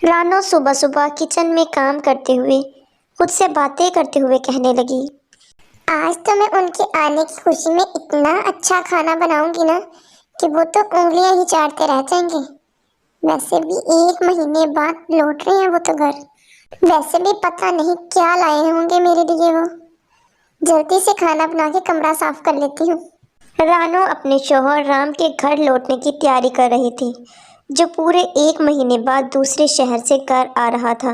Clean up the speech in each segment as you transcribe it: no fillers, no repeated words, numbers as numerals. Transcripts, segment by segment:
رانو صبح صبح کچن میں کام کرتے ہوئے خود سے باتیں کرتے ہوئے کہنے لگی، آج تو میں ان کے آنے کی خوشی میں اتنا اچھا کھانا بناؤں گی نا کہ وہ تو انگلیاں ہی چاٹتے رہ جائیں گے۔ ویسے بھی 1 مہینے بعد لوٹ رہے ہیں وہ تو گھر۔ ویسے بھی پتہ نہیں کیا لائے ہوں گے میرے لیے وہ۔ جلدی سے کھانا بنا کے کمرہ صاف کر لیتی ہوں۔ رانو اپنے شوہر رام کے گھر لوٹنے کی تیاری کر رہی تھی، جو پورے 1 مہینے بعد دوسرے شہر سے گھر آ رہا تھا۔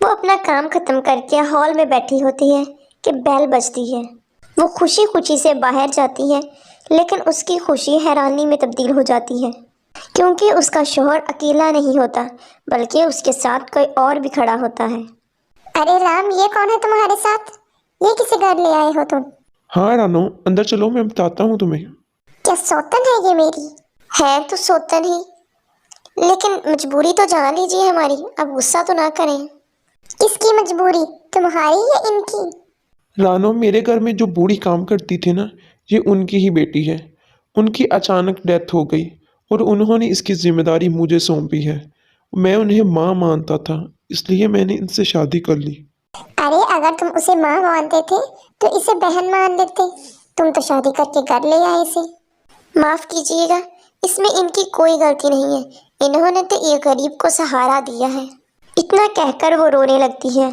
وہ اپنا کام ختم کر کے ہال میں بیٹھی ہوتی ہے کہ بیل بجتی ہے۔ وہ خوشی خوشی سے باہر جاتی ہے، لیکن اس کی خوشی حیرانی میں تبدیل ہو جاتی ہے، کیونکہ اس کا شوہر اکیلا نہیں ہوتا بلکہ اس کے ساتھ کوئی اور بھی کھڑا ہوتا ہے۔ ارے رام، یہ کون ہے تمہارے ساتھ؟ یہ کسے گھر لے آئے ہو تم؟ ہاں رانو، اندر چلو، میں بتاتا ہوں تمہیں۔ کیا سوتن ہے یہ میری؟ ہے تو سوتن ہی، لیکن مجبوری تو جان لیجیے ہماری، اب غصہ تو نہ کریں۔ کس کی مجبوری، تمہاری یا ان کی؟ رانو، میرے گھر میں جو بوڑھی کام کرتی تھی نا، یہ ان کی ہی بیٹی ہے۔ ان کی اچانک ڈیتھ ہو گئی اور انہوں نے اس کی ذمہ داری مجھے سونپی ہے۔ میں انہیں ماں مانتا تھا، اس لیے میں نے ان سے شادی کر لی۔ ارے اگر تم اسے ماں مانتے تھے تو اسے بہن مان لیتے۔ تم تو شادی کر کے گھر لے آئے اسے۔ معاف کیجیے گا، اس میں ان کی کوئی غلطی نہیں ہے، انہوں نے تو ایک غریب کو سہارا دیا ہے۔ اتنا کہہ کر وہ رونے لگتی ہے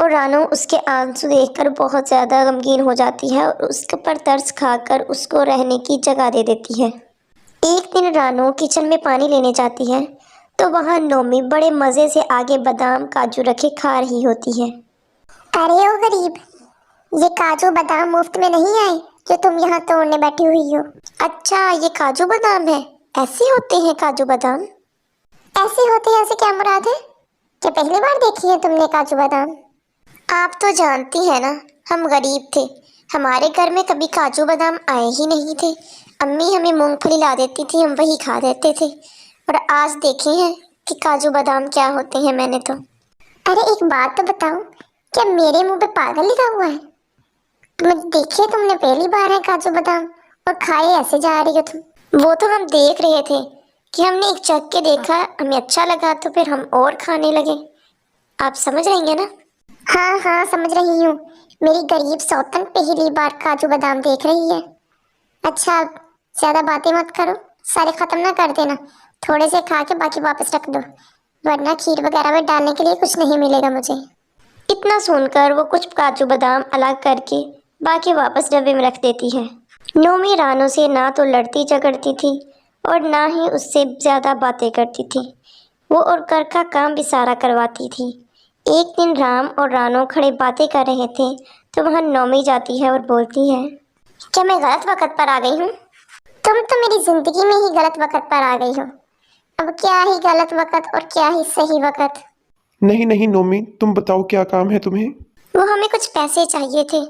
اور رانو اس کے آنسو دیکھ کر بہت زیادہ غمگین ہو جاتی ہے اور اس پر ترس کھا کر اس کو رہنے کی جگہ دے دیتی ہے۔ ایک دن رانو کچن میں پانی لینے جاتی ہے تو وہاں نومی بڑے مزے سے آگے بادام کاجو رکھے کھا رہی ہوتی ہے۔ ارے او غریب، یہ کاجو بادام مفت میں نہیں آئے جو تم یہاں توڑنے بیٹھی ہوئی ہو؟ اچھا، یہ کاجو بادام ہے؟ ایسے ہوتے ہیں کاجو بادام؟ ایسے ہوتے ہیں، ایسے کیا مراد ہے؟ کیا پہلی بار دیکھی ہے تم نے کاجو بادام؟ آپ تو جانتی ہیں نا، ہم غریب تھے، ہمارے گھر میں کبھی کاجو بادام آئے ہی نہیں تھے۔ امی ہمیں مونگ پھلی لا دیتی تھی، ہم وہی کھا دیتے تھے، اور آج دیکھے ہیں کہ کاجو بادام کیا ہوتے ہیں میں نے تو۔ ارے ایک بات تو بتاؤ، کیا میرے منہ پہ پاگل لکھا ہوا ہے؟ مجھے دیکھے تم نے پہلی بار ہے کاجو بادام، اور کھائے ایسے جا رہی ہو تم۔ وہ تو ہم دیکھ رہے تھے کہ ہم نے ایک چکھ کے دیکھا، ہمیں اچھا لگا تو پھر ہم اور کھانے لگے۔ آپ سمجھ رہی ہیں نا؟ ہاں ہاں سمجھ رہی ہوں، میری غریب سوتن پہلی بار کاجو بادام دیکھ رہی ہے۔ اچھا زیادہ باتیں مت کرو، سارے ختم نہ کر دینا، تھوڑے سے کھا کے باقی واپس رکھ دو، ورنہ کھیر وغیرہ میں ڈالنے کے لیے کچھ نہیں ملے گا مجھے۔ اتنا سن کر وہ کچھ کاجو بادام الگ کر کے باقی واپس ڈبے میں رکھ دیتی ہے۔ نومی رانو سے نہ تو لڑتی جھگڑتی تھی اور نہ ہی اس سے زیادہ باتیں کرتی تھی، وہ اور گھر کا کام بھی سارا کرواتی تھی۔ ایک دن رام اور رانو کھڑے باتیں کر رہے تھے تو وہاں نومی جاتی ہے اور بولتی ہے، کیا میں غلط وقت پر آ گئی ہوں؟ تم تو میری زندگی میں ہی غلط وقت پر آ گئی ہو، اب کیا ہی غلط وقت اور کیا ہی صحیح وقت۔ نہیں نہیں نومی، تم بتاؤ کیا کام ہے تمہیں؟ وہ ہمیں کچھ پیسے چاہیے تھے،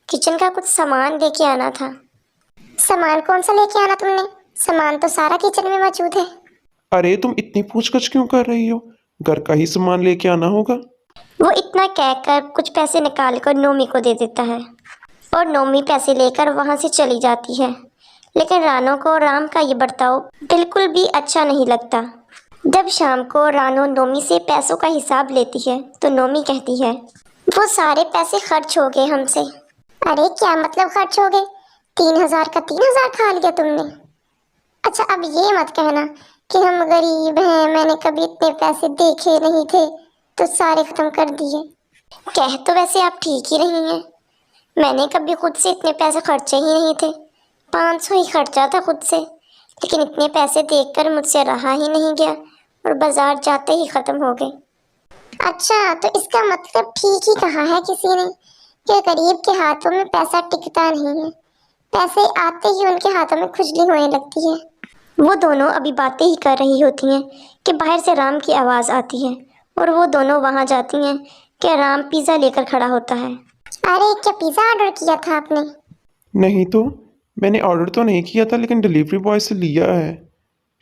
کچن کا کچھ سامان لے کے آنا تھا۔ سامان کون سا لے کے آنا تم نے؟ سامان تو سارا کچن میں موجود ہے۔ ارے تم اتنی پوچھ گچھ کیوں کر رہی ہو؟ گھر کا ہی سامان لے کے آنا ہوگا۔ وہ اتنا کہہ کر کچھ پیسے نکال کر نومی کو دے دیتا ہے اور نومی پیسے لے کر وہاں سے چلی جاتی ہے، لیکن رانو کو رام کا یہ برتاؤ بالکل بھی اچھا نہیں لگتا۔ جب شام کو رانو نومی سے پیسوں کا حساب لیتی ہے تو نومی کہتی ہے، وہ سارے پیسے خرچ ہو گئے ہم سے۔ ارے کیا مطلب خرچ ہو گئے؟ 3000 کا 3000 کھا لیا تم نے؟ اچھا اب یہ مت کہنا کہ ہم غریب ہیں، میں نے کبھی اتنے پیسے دیکھے نہیں تھے تو سارے ختم کر دیے۔ کہہ تو ویسے آپ ٹھیک ہی رہی ہیں، میں نے کبھی خود سے اتنے پیسے خرچے ہی نہیں تھے، 500 ہی خرچا تھا خود سے، لیکن اتنے پیسے دیکھ کر مجھ سے رہا ہی نہیں گیا اور بازار جاتے ہی ختم ہو گئے۔ اچھا تو اس کا مطلب ٹھیک ہی کہا ہے کسی نے کہ غریب کے ہاتھوں میں پیسہ ٹکتا نہیں ہے، پیسے آتے ہی ان کے ہاتھوں میں کھجلی ہونے لگتی ہے۔ وہ دونوں ابھی باتیں ہی کر رہی ہوتی ہیں کہ باہر سے رام کی آواز آتی ہے اور وہ دونوں وہاں جاتی ہیں کہ رام پیزا لے کر کھڑا ہوتا ہے۔ ارے کیا پیزا آرڈر کیا تھا آپ نے؟ نہیں تو، میں نے آرڈر تو نہیں کیا تھا، لیکن ڈیلیوری بوائے سے لیا ہے،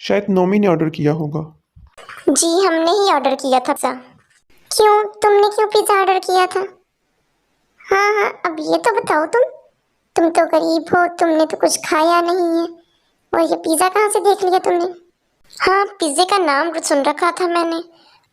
شاید نومی نے آرڈر کیا ہوگا۔ جی ہم نے ہی آرڈر کیا تھا پیزا۔ کیوں، تم نے کیوں پیزا آرڈر کیا تھا؟ ہاں ہاں اب یہ تو بتاؤ، تم تو غریب ہو، تم نے تو کچھ کھایا نہیں ہے، اور یہ پیزا کہاں سے دیکھ لیا تم نے؟ ہاں، پیزے کا نام سن رکھا تھا میں نے